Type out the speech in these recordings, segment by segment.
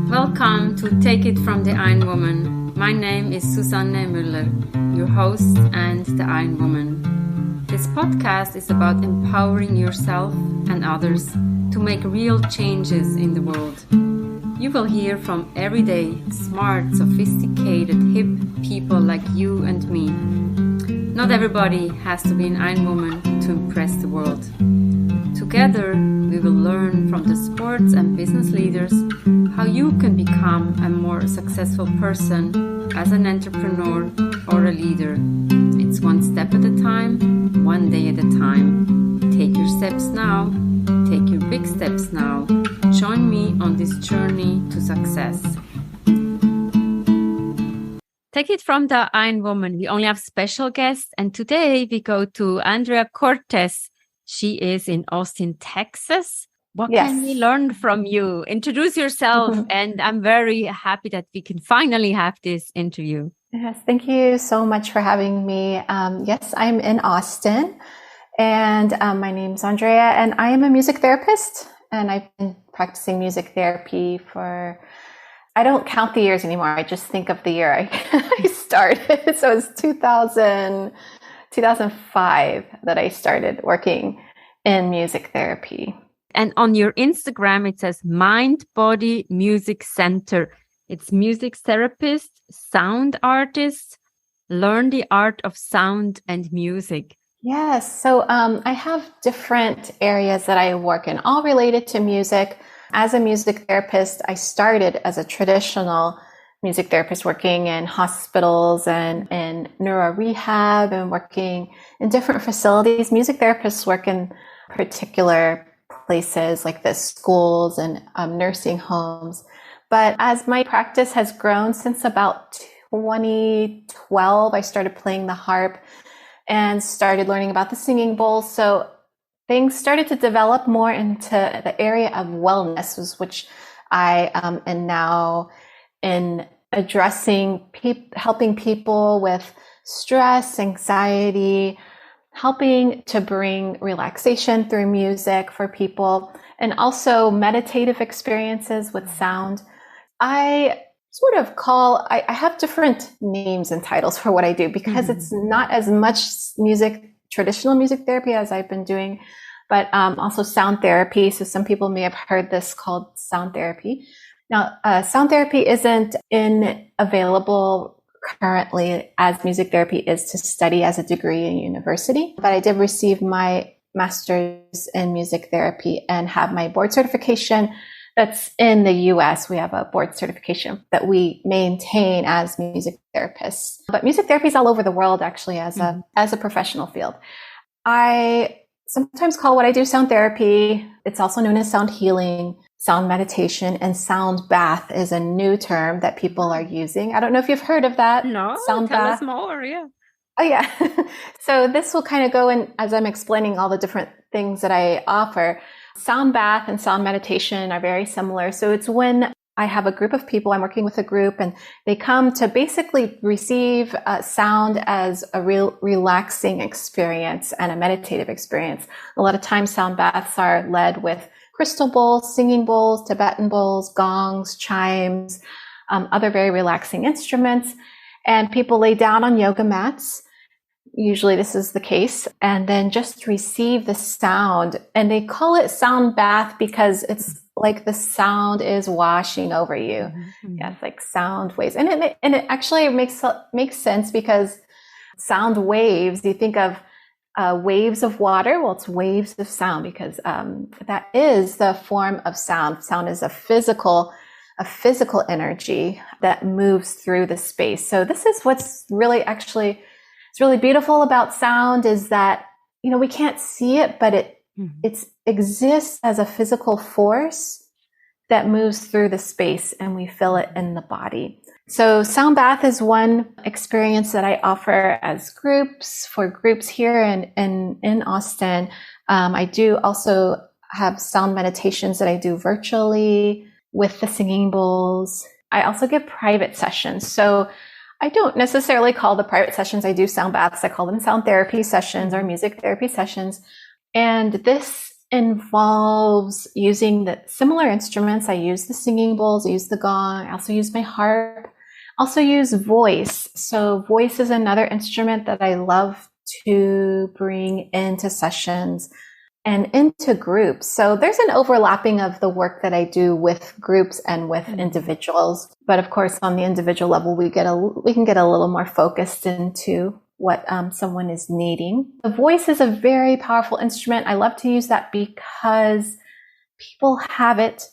Welcome to Take It from the Iron Woman. My name is Susanne Müller, your host and the Iron Woman. This podcast is about empowering yourself and others to make real changes in the world. You will hear from everyday, smart, sophisticated, hip people like you and me. Not everybody has to be an Iron Woman to impress the world. Together, we will learn from the sports and business leaders how you can become a more successful person as an entrepreneur or a leader. It's one step at a time, one day at a time. Take your steps now. Take your big steps now. Join me on this journey to success. Take it from the Iron Woman. We only have special guests, and today we go to Andrea Cortez. She is in Austin, Texas. What can we learn from you? Introduce yourself, and I'm very happy that we can finally have this interview. Yes, thank you so much for having me. Yes, I'm in Austin, and my name's Andrea, and I am a music therapist, and I've been practicing music therapy for, I don't count the years anymore. I just think of the year I started. So it's 2005 that I started working in music therapy. And on your Instagram, it says Mind Body Music Center. It's music therapist, sound artist, learn the art of sound and music. Yes. So I have different areas that I work in, all related to music. As a music therapist, I started as a traditional music therapist working in hospitals and in neuro rehab and working in different facilities. Music therapists work in particular places like the schools and nursing homes. But as my practice has grown since about 2012, I started playing the harp and started learning about the singing bowl. So things started to develop more into the area of wellness, which I am now in addressing, helping people with stress, anxiety, helping to bring relaxation through music for people, and also meditative experiences with sound. I sort of I have different names and titles for what I do because it's not as much traditional music therapy as I've been doing, but also sound therapy. So some people may have heard this called sound therapy. Now, sound therapy isn't available currently as music therapy is to study as a degree in university, but I did receive my master's in music therapy and have my board certification. That's in the US. We have a board certification that we maintain as music therapists. But music therapy is all over the world, actually, as a professional field. I sometimes call what I do sound therapy. It's also known as sound healing, sound meditation, and sound bath is a new term that people are using. I don't know if you've heard of that. No, sound tell bath. us more, yeah. Oh, yeah. So this will kind of go in as I'm explaining all the different things that I offer. Sound bath and sound meditation are very similar. So it's when I have a group of people, I'm working with a group, and they come to basically receive sound as a real relaxing experience and a meditative experience. A lot of times sound baths are led with crystal bowls, singing bowls, Tibetan bowls, gongs, chimes, other very relaxing instruments. And people lay down on yoga mats. Usually this is the case, and then just receive the sound. And they call it sound bath because it's like the sound is washing over you. Mm-hmm. Yeah, it's like sound waves. And it actually makes sense because sound waves, you think of waves of water. Well, it's waves of sound because that is the form of sound. Sound is a physical energy that moves through the space. So this is what's really it's really beautiful about sound is that, we can't see it, but it exists as a physical force that moves through the space and we feel it in the body. So sound bath is one experience that I offer as groups here in Austin. I do also have sound meditations that I do virtually with the singing bowls. I also give private sessions. So I don't necessarily call the private sessions I do sound baths. I call them sound therapy sessions or music therapy sessions. And this involves using the similar instruments. I use the singing bowls, I use the gong, I also use my harp, also use voice. So voice is another instrument that I love to bring into sessions and into groups. So there's an overlapping of the work that I do with groups and with individuals. But of course, on the individual level, we can get a little more focused into what someone is needing. The voice is a very powerful instrument. I love to use that because people have it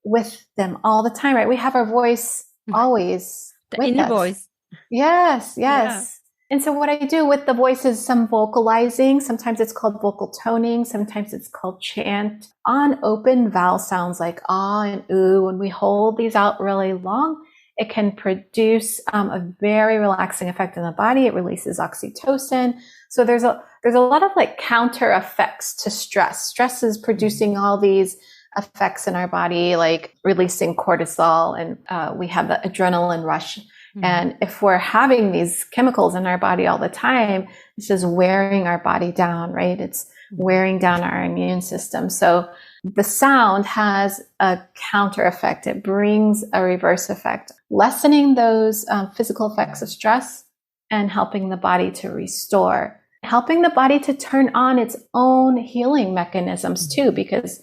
with them all the time, right? We have our voice always the with inner us. voice. Yes. Yeah. And so what I do with the voice is some vocalizing. Sometimes it's called vocal toning. Sometimes it's called chant. On open vowel sounds like ah and ooh, when we hold these out really long, it can produce a very relaxing effect in the body. It releases oxytocin. So there's a lot of like counter effects to stress. Stress is producing all these effects in our body, like releasing cortisol, and we have the adrenaline rush. And if we're having these chemicals in our body all the time, it's just wearing our body down, right? It's wearing down our immune system. So the sound has a counter effect. It brings a reverse effect, lessening those physical effects of stress and helping the body to restore, helping the body to turn on its own healing mechanisms too, because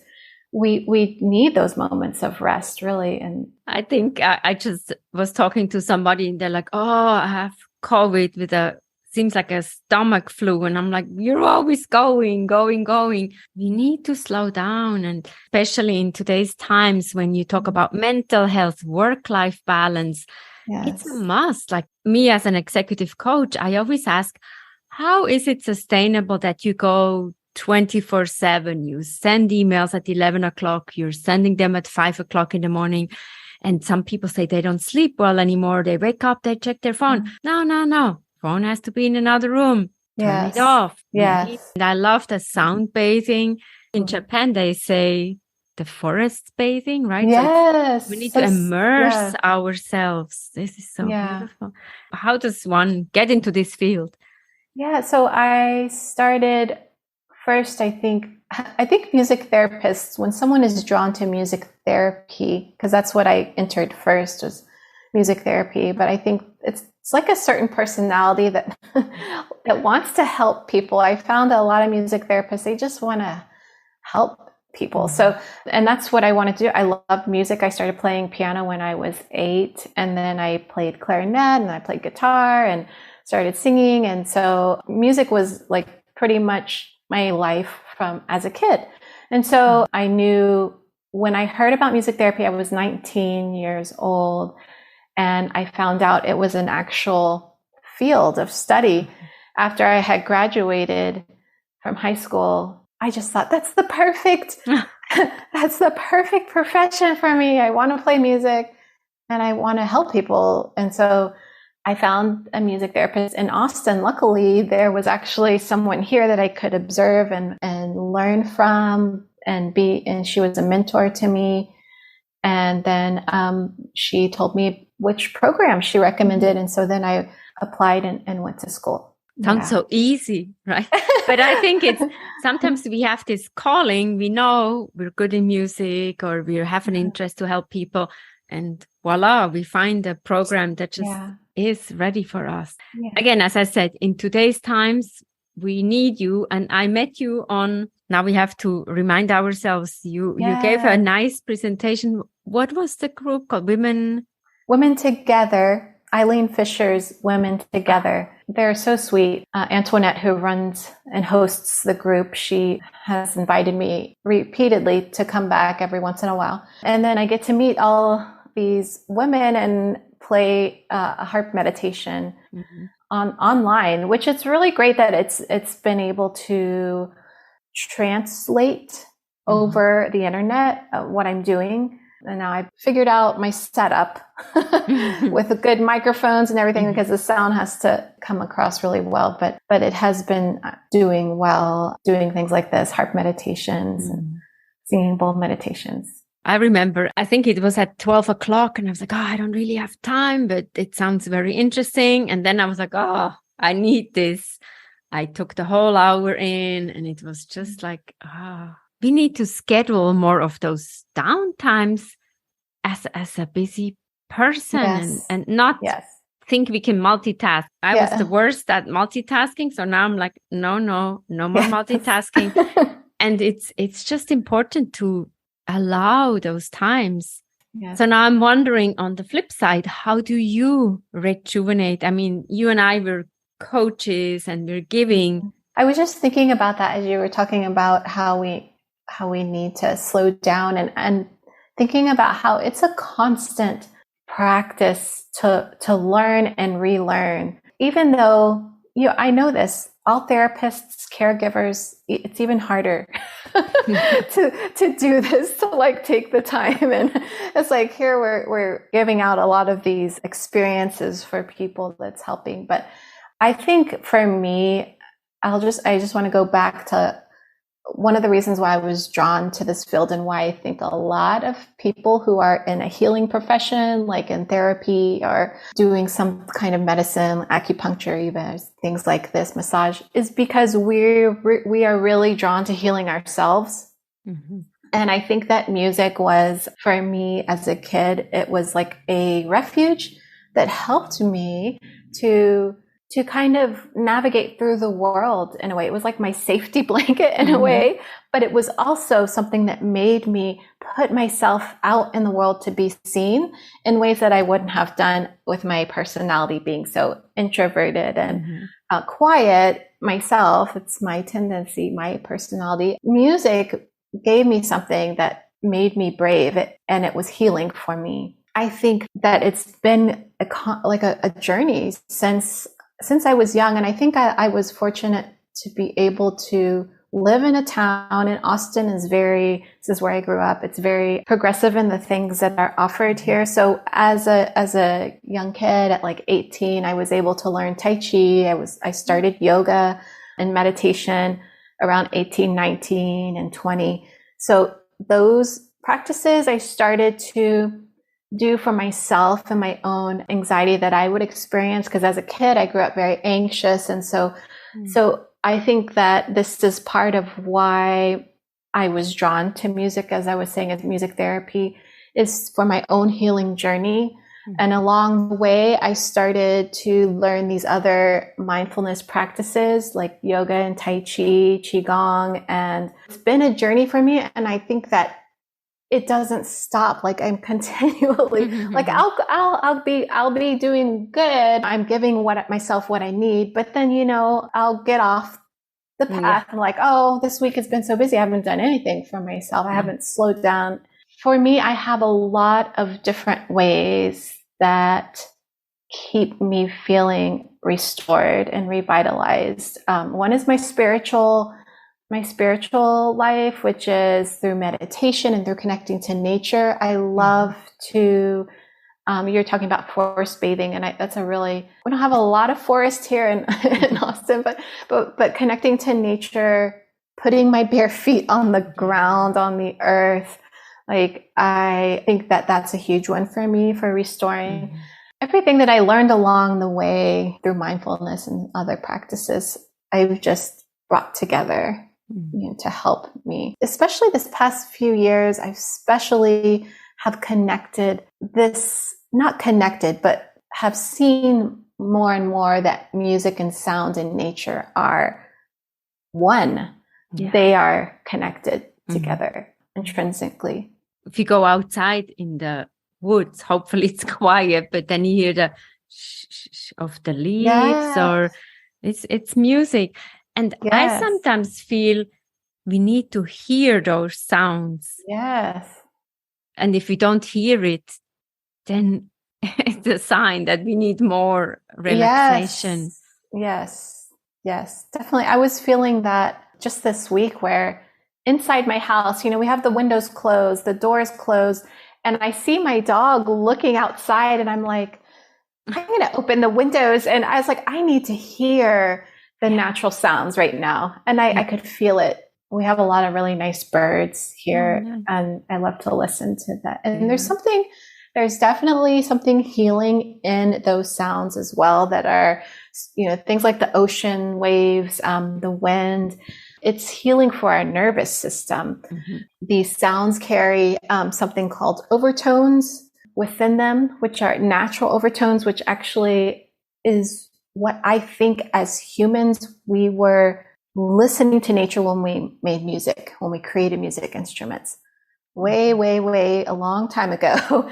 we need those moments of rest, really. And I think I just was talking to somebody and they're like, oh, I have COVID seems like a stomach flu. And I'm like, you're always going. We need to slow down. And especially in today's times, when you talk about mental health, work-life balance, it's a must. Like me as an executive coach, I always ask, how is it sustainable that you go 24/7? You send emails at 11 o'clock, you're sending them at 5 o'clock in the morning. And some people say they don't sleep well anymore. They wake up, they check their phone. No. Phone has to be in another room. Turn it off. Yes. And I love the sound bathing. In Japan, they say the forest bathing, right? Yes. So we need to immerse ourselves. This is so beautiful. How does one get into this field? Yeah. So I started first, I think music therapists, when someone is drawn to music therapy, because that's what I entered first, was music therapy. But I think it's like a certain personality that that wants to help people. I found a lot of music therapists, they just want to help people. So, and that's what I want to do. I love music. I started playing piano when I was 8, and then I played clarinet and I played guitar and started singing. And so music was like pretty much my life from as a kid. And so I knew when I heard about music therapy, I was 19 years old, and I found out it was an actual field of study. After I had graduated from high school, I just thought that's the perfect profession for me. I want to play music and I want to help people. And so I found a music therapist in Austin. Luckily, there was actually someone here that I could observe and learn from and she was a mentor to me. And then she told me which program she recommended. And so then I applied and went to school. Sounds so easy, right? But I think sometimes we have this calling. We know we're good in music or we have an interest to help people. And voila, we find a program that just is ready for us. Yeah. Again, as I said, in today's times, we need you. And I met you now we have to remind ourselves, you gave a nice presentation. What was the group called? Women Together. Eileen Fisher's Women Together. They're so sweet. Antoinette, who runs and hosts the group, she has invited me repeatedly to come back every once in a while. And then I get to meet all these women and play a harp meditation online, which it's really great that it's been able to translate over the internet what I'm doing. And now I've figured out my setup with the good microphones and everything, because the sound has to come across really well. But it has been doing well, doing things like this, harp meditations and singing bowl meditations. I remember, I think it was at 12 o'clock and I was like, I don't really have time, but it sounds very interesting. And then I was like, I need this. I took the whole hour in and it was just like, we need to schedule more of those downtimes as a busy person Yes. and not Yes. think we can multitask. I was the Yeah. worst at multitasking. So now I'm like, no more Yes. multitasking. And it's just important to allow those times. Yes. So now I'm wondering, on the flip side, how do you rejuvenate? I mean, you and I were coaches and we're giving. I was just thinking about that as you were talking about how we need to slow down, and thinking about how it's a constant practice to learn and relearn. Even though I know this, all therapists, caregivers, it's even harder to do this, to like take the time. And it's like here we're giving out a lot of these experiences for people that's helping. But I think for me, I just want to go back to one of the reasons why I was drawn to this field, and why I think a lot of people who are in a healing profession, like in therapy or doing some kind of medicine, acupuncture, even things like this, massage, is because we are really drawn to healing ourselves. Mm-hmm. And I think that music was, for me as a kid, it was like a refuge that helped me to kind of navigate through the world in a way. It was like my safety blanket in a way, but it was also something that made me put myself out in the world to be seen in ways that I wouldn't have done with my personality being so introverted and quiet myself. It's my tendency, my personality. Music gave me something that made me brave, and it was healing for me. I think that it's been a journey since I was young. And I think I was fortunate to be able to live in a town, and Austin this is where I grew up. It's very progressive in the things that are offered here. So as a young kid at like 18, I was able to learn Tai Chi. I started yoga and meditation around 18, 19 and 20. So those practices I started to do for myself and my own anxiety that I would experience. Because as a kid, I grew up very anxious. And so I think that this is part of why I was drawn to music, as I was saying, as music therapy is for my own healing journey. And along the way, I started to learn these other mindfulness practices like yoga and Tai Chi, Qigong. And it's been a journey for me. And I think that it doesn't stop. Like I'm continually like I'll be doing good. I'm giving myself what I need, but then I'll get off the path. I'm like, oh, this week has been so busy. I haven't done anything for myself. I haven't slowed down. For me, I have a lot of different ways that keep me feeling restored and revitalized. One is my spiritual life, which is through meditation and through connecting to nature. I love to, you're talking about forest bathing, and we don't have a lot of forest here in Austin, but connecting to nature, putting my bare feet on the ground, on the earth. Like, I think that that's a huge one for me for restoring everything that I learned along the way through mindfulness and other practices. I've just brought together to help me, especially this past few years. I especially have but have seen more and more that music and sound and nature are one. They are connected together intrinsically. If you go outside in the woods, hopefully it's quiet, but then you hear the shh of the leaves, or it's music. And I sometimes feel we need to hear those sounds. Yes. And if we don't hear it, then it's a sign that we need more relaxation. Yes, definitely. I was feeling that just this week, where inside my house, we have the windows closed, the doors closed, and I see my dog looking outside, and I'm like, I'm going to open the windows. And I was like, I need to hear the natural sounds right now. And I could feel it. We have a lot of really nice birds here, and I love to listen to that. And there's definitely something healing in those sounds as well, that are, things like the ocean waves, the wind. It's healing for our nervous system. Mm-hmm. These sounds carry something called overtones within them, which are natural overtones, which actually is what I think as humans, we were listening to nature when we made music, when we created music instruments. Way, way, way a long time ago,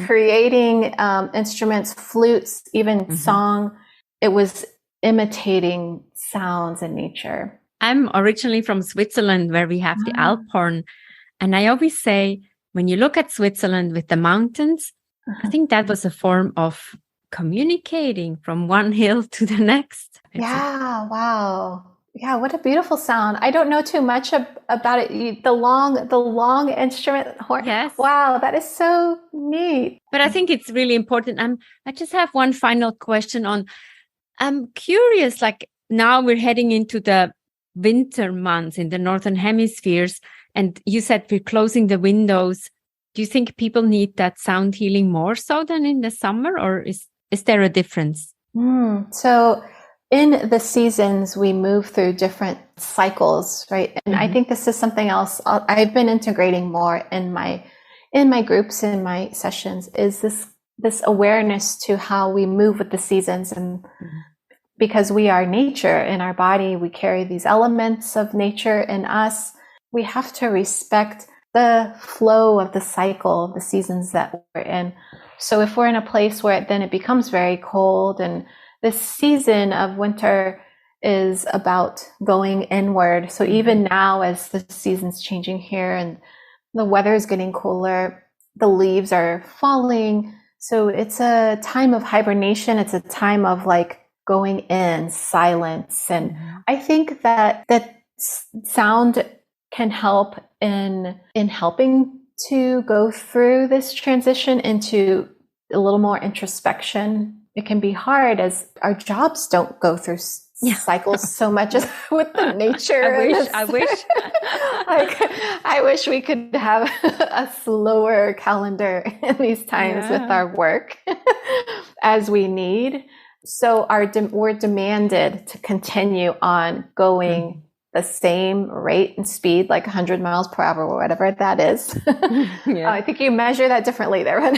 creating instruments, flutes, even song. It was imitating sounds in nature. I'm originally from Switzerland, where we have the Alphorn. And I always say, when you look at Switzerland with the mountains, I think that was a form of communicating from one hill to the next. Yeah, wow. Yeah, what a beautiful sound. I don't know too much about it. The long instrument horn. Yes. Wow, that is so neat. But I think it's really important. I just have one final question on, I'm curious, like now we're heading into the winter months in the Northern Hemispheres, and you said we're closing the windows. Do you think people need that sound healing more so than in the summer, or is there a difference? So in the seasons, we move through different cycles, right? And I think this is something else I've been integrating more in my groups, in my sessions, is this awareness to how we move with the seasons. And because we are nature in our body, we carry these elements of nature in us. We have to respect the flow of the cycle of the seasons that we're in. So if we're in a place where then it becomes very cold, and this season of winter is about going inward. So even now, as the season's changing here and the weather is getting cooler, the leaves are falling. So it's a time of hibernation. It's a time of like going in silence. And I think that sound can help in helping to go through this transition into a little more introspection. It can be hard as our jobs don't go through cycles so much as with the nature. I wish. I wish we could have a slower calendar in these times with our work as we need. So we're demanded to continue on going the same rate and speed, like 100 miles per hour or whatever that is. I think you measure that differently there,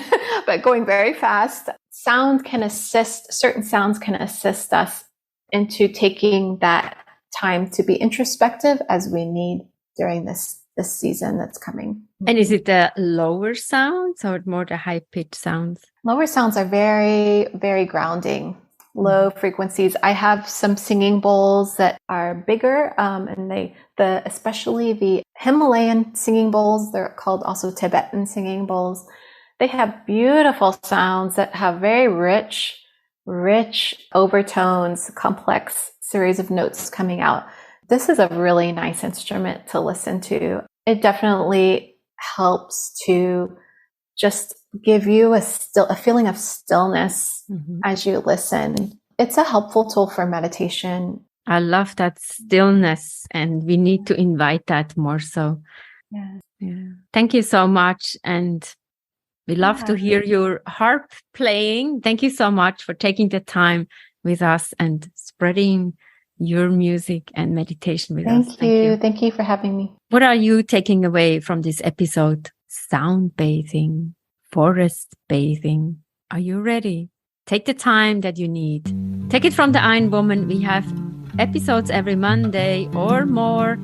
but going very fast. Certain sounds can assist us into taking that time to be introspective as we need during this season that's coming. And is it the lower sounds or more the high pitched sounds? Lower sounds are very, very grounding. Low frequencies. I have some singing bowls that are bigger, and especially the Himalayan singing bowls. They're called also Tibetan singing bowls. They have beautiful sounds that have very rich overtones, complex series of notes coming out. This is a really nice instrument to listen to. It definitely helps to just give you a feeling of stillness as you listen. It's a helpful tool for meditation. I love that stillness, and we need to invite that more so. Yeah. Thank you so much. And we love to hear your harp playing. Thank you so much for taking the time with us and spreading your music and meditation with us. Thank you. Thank you for having me. What are you taking away from this episode? Sound bathing, forest bathing. Are you ready? Take the time that you need. Take it from the Iron Woman. We have episodes every Monday or more.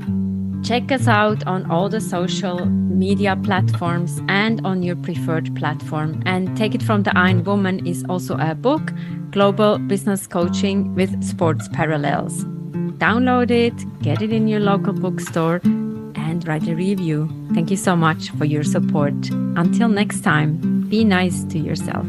Check us out on all the social media platforms and on your preferred platform. And Take It From the Iron Woman is also a book, Global Business Coaching with Sports Parallels. Download it, get it in your local bookstore, and write a review. Thank you so much for your support. Until next time, be nice to yourself.